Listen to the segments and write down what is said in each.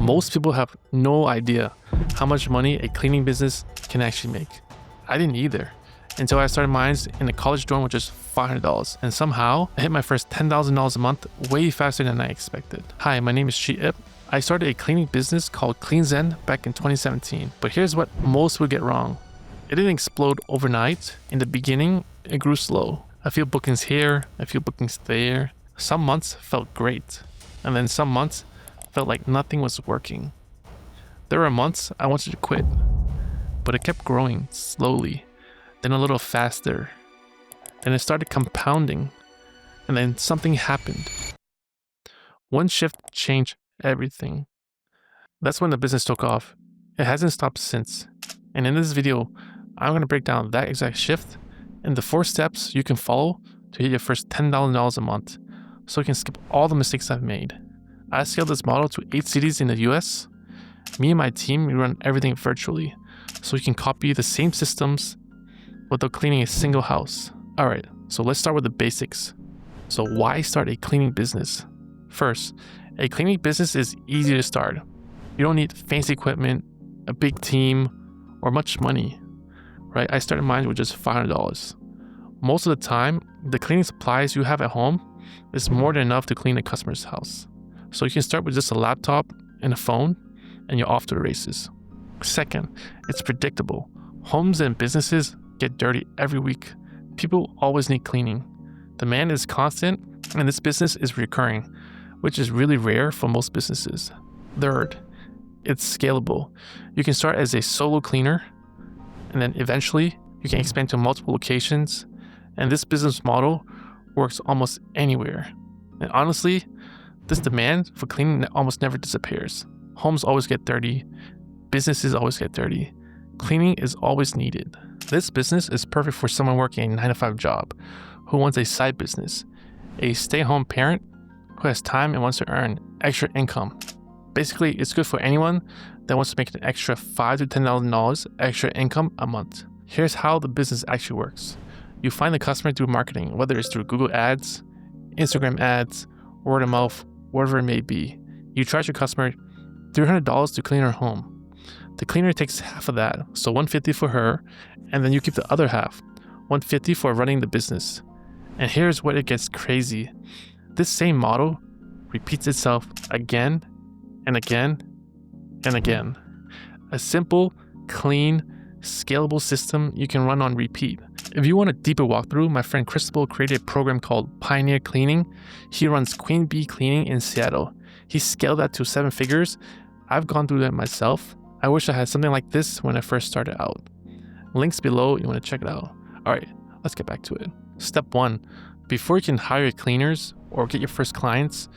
Most people have no idea how much money a cleaning business can actually make. I didn't either, until I started mine in a college dorm with just $500, and somehow I hit my first $10,000 a month way faster than I expected. Hi, my name is Chi Ip. I started a cleaning business called Cleanzen back in 2017, but here's what most would get wrong. It didn't explode overnight. In the beginning, it grew slow. A few bookings here, a few bookings there. Some months felt great, and then some months felt like nothing was working. There were months I wanted to quit, but it kept growing slowly, then a little faster. Then it started compounding, and then something happened. One shift changed everything. That's when the business took off. It hasn't stopped since. And in this video, I'm going to break down that exact shift and the 4 steps you can follow to hit your first $10,000 a month, so you can skip all the mistakes I've made. I scaled this model to 8 cities in the US. Me and my team, we run everything virtually, so you can copy the same systems without cleaning a single house. Alright, so let's start with the basics. So why start a cleaning business? First, a cleaning business is easy to start. You don't need fancy equipment, a big team, or much money, right? I started mine with just $500. Most of the time, the cleaning supplies you have at home is more than enough to clean a customer's house. So you can start with just a laptop and a phone, and you're off to the races. Second, it's predictable. Homes and businesses get dirty every week. People always need cleaning. Demand is constant, and this business is recurring, which is really rare for most businesses. Third, it's scalable. You can start as a solo cleaner, and then eventually you can expand to multiple locations, and this business model works almost anywhere. And honestly, this demand for cleaning almost never disappears. Homes always get dirty, businesses always get dirty. Cleaning is always needed. This business is perfect for someone working a 9-to-5 job, who wants a side business, a stay-at-home parent who has time and wants to earn extra income. Basically, it's good for anyone that wants to make an extra $5,000 to $10,000 extra income a month. Here's how the business actually works. You find the customer through marketing, whether it's through Google Ads, Instagram ads, word of mouth, whatever it may be. You charge your customer $300 to clean her home. The cleaner takes half of that, so $150 for her, and then you keep the other half, $150 for running the business. And here's where it gets crazy. This same model repeats itself again and again and again. A simple, clean, scalable system you can run on repeat. If you want a deeper walkthrough, my friend Cristobal created a program called Pioneer Cleaning. He runs Queen Bee Cleaning in Seattle. He scaled that to 7 figures. I've gone through that myself. I wish I had something like this when I first started out. Links below, you want to check it out. Alright, let's get back to it. Step 1. Before you can hire cleaners or get your first clients,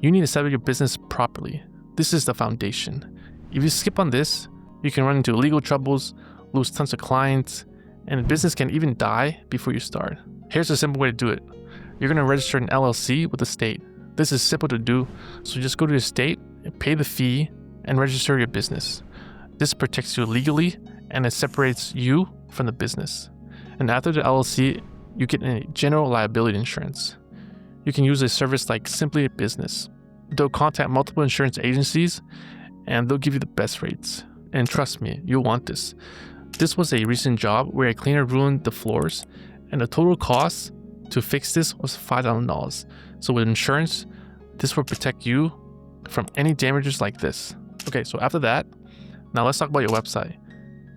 you need to set up your business properly. This is the foundation. If you skip on this, you can run into legal troubles, lose tons of clients, and the business can even die before you start. Here's a simple way to do it. You're going to register an LLC with the state. This is simple to do, so just go to the state, pay the fee, and register your business. This protects you legally, and it separates you from the business. And after the LLC, you get a general liability insurance. You can use a service like Simply Business. They'll contact multiple insurance agencies, and they'll give you the best rates. And trust me, you'll want this. This was a recent job where a cleaner ruined the floors, and the total cost to fix this was $5,000. So with insurance, this will protect you from any damages like this. Okay, so after that, now let's talk about your website.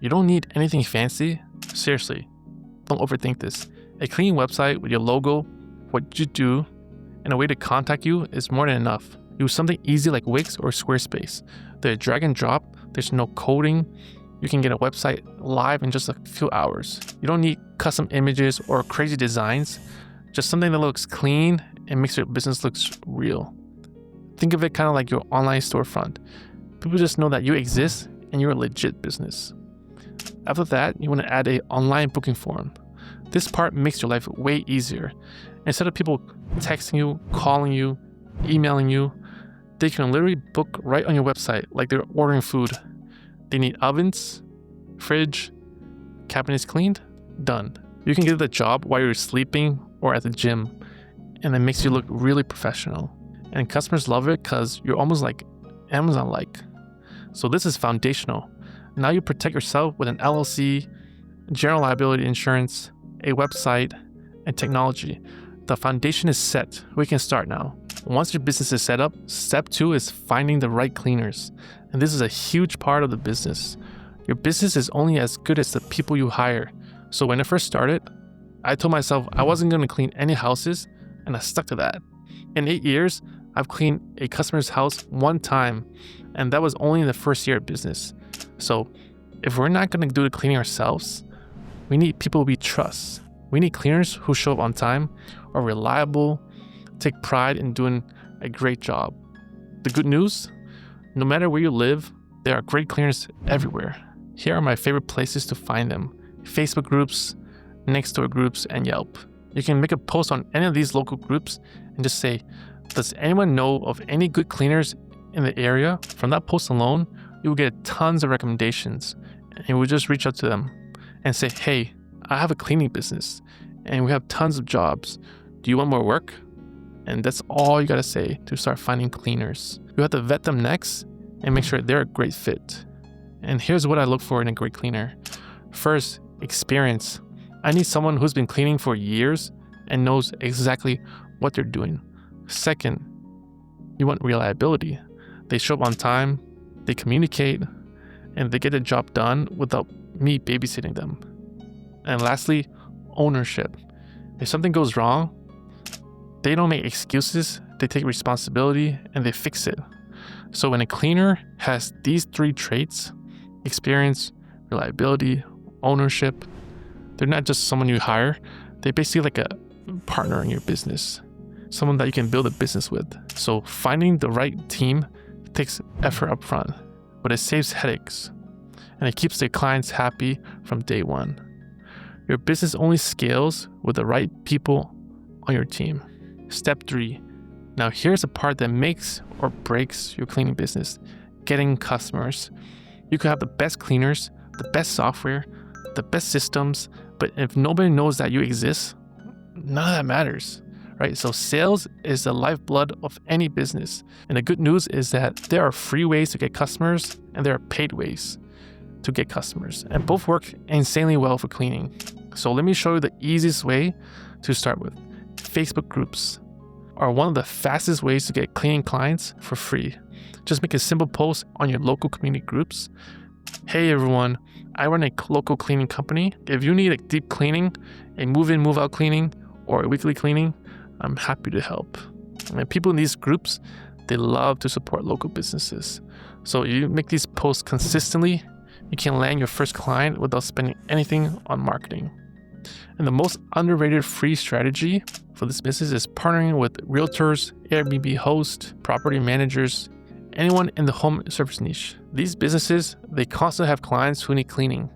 You don't need anything fancy. Seriously, don't overthink this. A clean website with your logo, what you do, and a way to contact you is more than enough. Use something easy like Wix or Squarespace. They're drag and drop, there's no coding. You can get a website live in just a few hours. You don't need custom images or crazy designs, just something that looks clean and makes your business look real. Think of it kind of like your online storefront. People just know that you exist and you're a legit business. After that, you want to add an online booking form. This part makes your life way easier. Instead of people texting you, calling you, emailing you, they can literally book right on your website like they're ordering food. They need ovens, fridge, cabinets cleaned, done. You can get the job while you're sleeping or at the gym, and it makes you look really professional. And customers love it because you're almost like Amazon-like. So this is foundational. Now you protect yourself with an LLC, general liability insurance, a website, and technology. The foundation is set. We can start now. Once your business is set up, step 2 is finding the right cleaners. And this is a huge part of the business. Your business is only as good as the people you hire. So when I first started, I told myself I wasn't going to clean any houses, and I stuck to that. In 8 years, I've cleaned a customer's house 1 time, and that was only in the first year of business. So if we're not going to do the cleaning ourselves, we need people we trust. We need cleaners who show up on time, are reliable, take pride in doing a great job. The good news, no matter where you live, there are great cleaners everywhere. Here are my favorite places to find them: Facebook groups, Nextdoor groups, and Yelp. You can make a post on any of these local groups and just say, does anyone know of any good cleaners in the area? From that post alone, you will get tons of recommendations, and you will just reach out to them and say, hey, I have a cleaning business and we have tons of jobs. Do you want more work? And that's all you gotta say to start finding cleaners. You have to vet them next and make sure they're a great fit. And here's what I look for in a great cleaner. First, experience. I need someone who's been cleaning for years and knows exactly what they're doing. Second, you want reliability. They show up on time, they communicate, and they get the job done without me babysitting them. And lastly, ownership. If something goes wrong, they don't make excuses, they take responsibility and they fix it. So when a cleaner has these 3 traits, experience, reliability, ownership, they're not just someone you hire, they're basically like a partner in your business, someone that you can build a business with. So finding the right team takes effort up front, but it saves headaches and it keeps their clients happy from day one. Your business only scales with the right people on your team. Step 3. Now here's the part that makes or breaks your cleaning business: getting customers. You could have the best cleaners, the best software, the best systems, but if nobody knows that you exist, none of that matters, right? So sales is the lifeblood of any business. And the good news is that there are free ways to get customers and there are paid ways to get customers, and both work insanely well for cleaning. So let me show you the easiest way to start with. Facebook groups are one of the fastest ways to get cleaning clients for free. Just make a simple post on your local community groups. Hey everyone, I run a local cleaning company. If you need a deep cleaning, a move-in, move-out cleaning, or a weekly cleaning, I'm happy to help. And people in these groups, they love to support local businesses. So you make these posts consistently, you can land your first client without spending anything on marketing. And the most underrated free strategy for this business is partnering with realtors, Airbnb hosts, property managers, anyone in the home service niche. These businesses, they constantly have clients who need cleaning.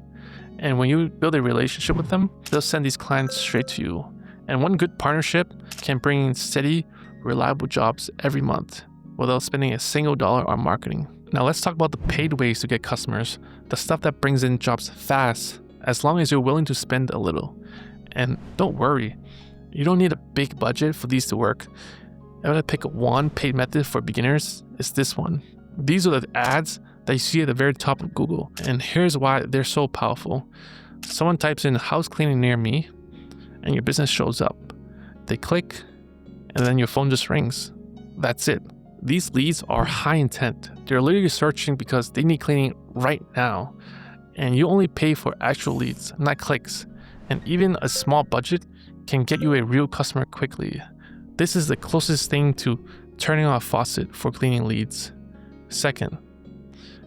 And when you build a relationship with them, they'll send these clients straight to you. And one good partnership can bring in steady, reliable jobs every month without spending a single dollar on marketing. Now let's talk about the paid ways to get customers, the stuff that brings in jobs fast, as long as you're willing to spend a little. And don't worry, you don't need a big budget for these to work. If I were to pick one paid method for beginners, it's this one. These are the ads that you see at the very top of Google. And here's why they're so powerful. Someone types in house cleaning near me and your business shows up. They click and then your phone just rings. That's it. These leads are high intent. They're literally searching because they need cleaning right now. And you only pay for actual leads, not clicks. And even a small budget can get you a real customer quickly. This is the closest thing to turning on a faucet for cleaning leads. Second,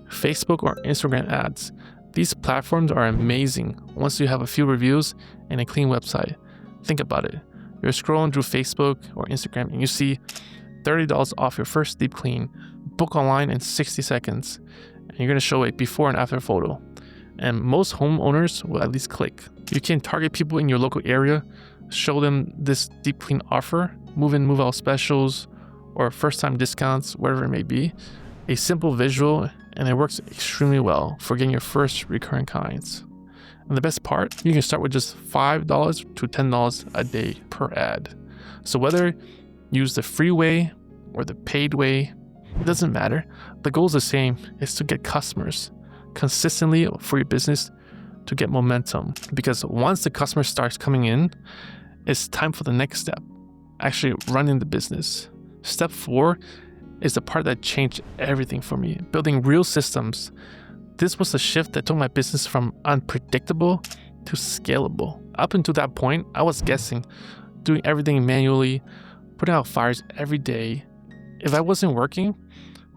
Facebook or Instagram ads. These platforms are amazing once you have a few reviews and a clean website. Think about it. You're scrolling through Facebook or Instagram and you see $30 off your first deep clean. Book online in 60 seconds. And you're going to show a before and after photo. And most homeowners will at least click. You can target people in your local area, show them this deep clean offer, move in, move out specials, or first time discounts, whatever it may be. A simple visual, and it works extremely well for getting your first recurring clients. And the best part, you can start with just $5 to $10 a day per ad. So whether use the free way or the paid way, It doesn't matter. The goal is the same. It's to get customers consistently for your business, to get momentum. Because once the customer starts coming in, it's time for the next step, actually running the business. Step 4 is the part that changed everything for me, building real systems. This was the shift that took my business from unpredictable to scalable. Up until that point, I was guessing, doing everything manually, putting out fires every day. If I wasn't working,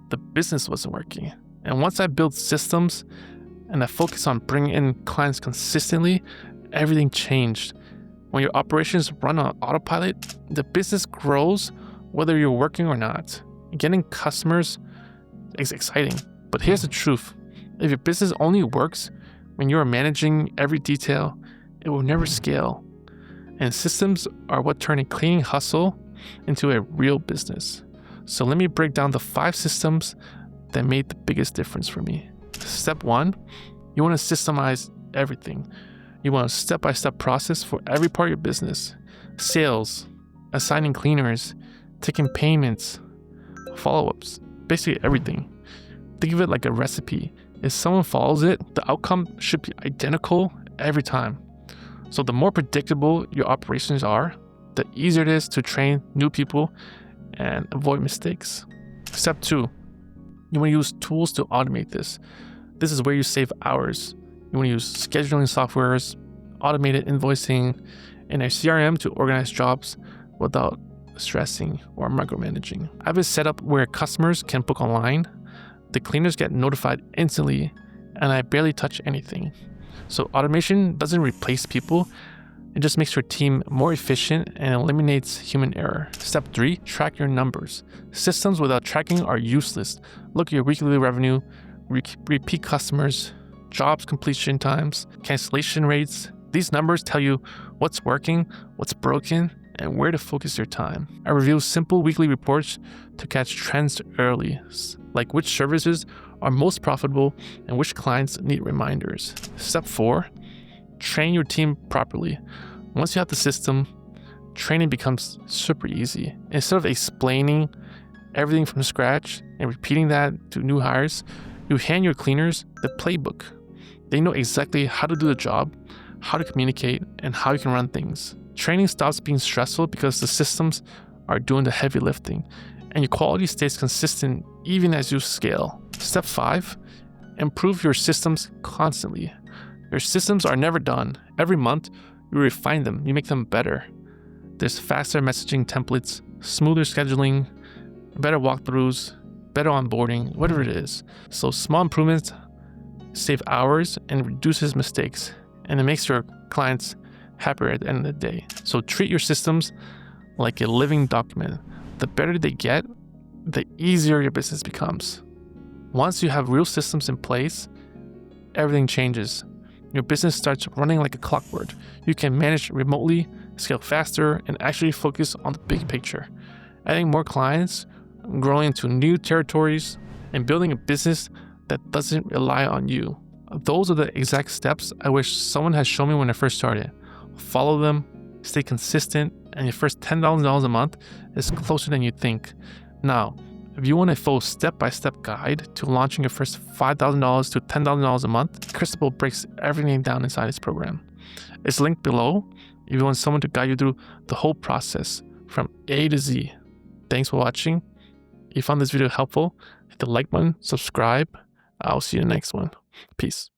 the business wasn't working. And once I built systems and I focused on bringing in clients consistently, everything changed. When your operations run on autopilot, the business grows whether you're working or not. Getting customers is exciting, but here's the truth. If your business only works when you are managing every detail, it will never scale. And systems are what turn a cleaning hustle into a real business. So let me break down the 5 systems that made the biggest difference for me. Step 1, you want to systemize everything. You want a step-by-step process for every part of your business. Sales, assigning cleaners, taking payments, follow-ups, basically everything. Think of it like a recipe. If someone follows it, the outcome should be identical every time. So the more predictable your operations are, the easier it is to train new people and avoid mistakes. Step 2, you want to use tools to automate this. This is where you save hours. You want to use scheduling softwares, automated invoicing, and a CRM to organize jobs without stressing or micromanaging. I have a setup where customers can book online, the cleaners get notified instantly, and I barely touch anything. So automation doesn't replace people, it just makes your team more efficient and eliminates human error. Step 3, track your numbers. Systems without tracking are useless. Look at your weekly revenue, repeat customers, jobs completion times, cancellation rates. These numbers tell you what's working, what's broken, and where to focus your time. I review simple weekly reports to catch trends early, like which services are most profitable and which clients need reminders. Step 4, train your team properly. Once you have the system, training becomes super easy. Instead of explaining everything from scratch and repeating that to new hires, you hand your cleaners the playbook. They know exactly how to do the job, how to communicate, and how you can run things. Training stops being stressful because the systems are doing the heavy lifting, and your quality stays consistent even as you scale. Step 5, improve your systems constantly. Your systems are never done. Every month, you refine them, you make them better. There's faster messaging templates, smoother scheduling, better walkthroughs, better onboarding, whatever it is. So small improvements save hours and reduces mistakes, and it makes your clients happier at the end of the day. So treat your systems like a living document. The better they get, the easier your business becomes. Once you have real systems in place, everything changes. Your business starts running like a clockwork. You can manage remotely, scale faster, and actually focus on the big picture. Adding more clients, growing into new territories, and building a business that doesn't rely on you. Those are the exact steps I wish someone had shown me when I first started. Follow them, stay consistent, and your first $10,000 a month is closer than you think. Now, if you want a full step-by-step guide to launching your first $5,000 to $10,000 a month, Cristobal breaks everything down inside this program. It's linked below if you want someone to guide you through the whole process from A to Z. Thanks for watching. If you found this video helpful, hit the like button, subscribe. I'll see you in the next one. Peace.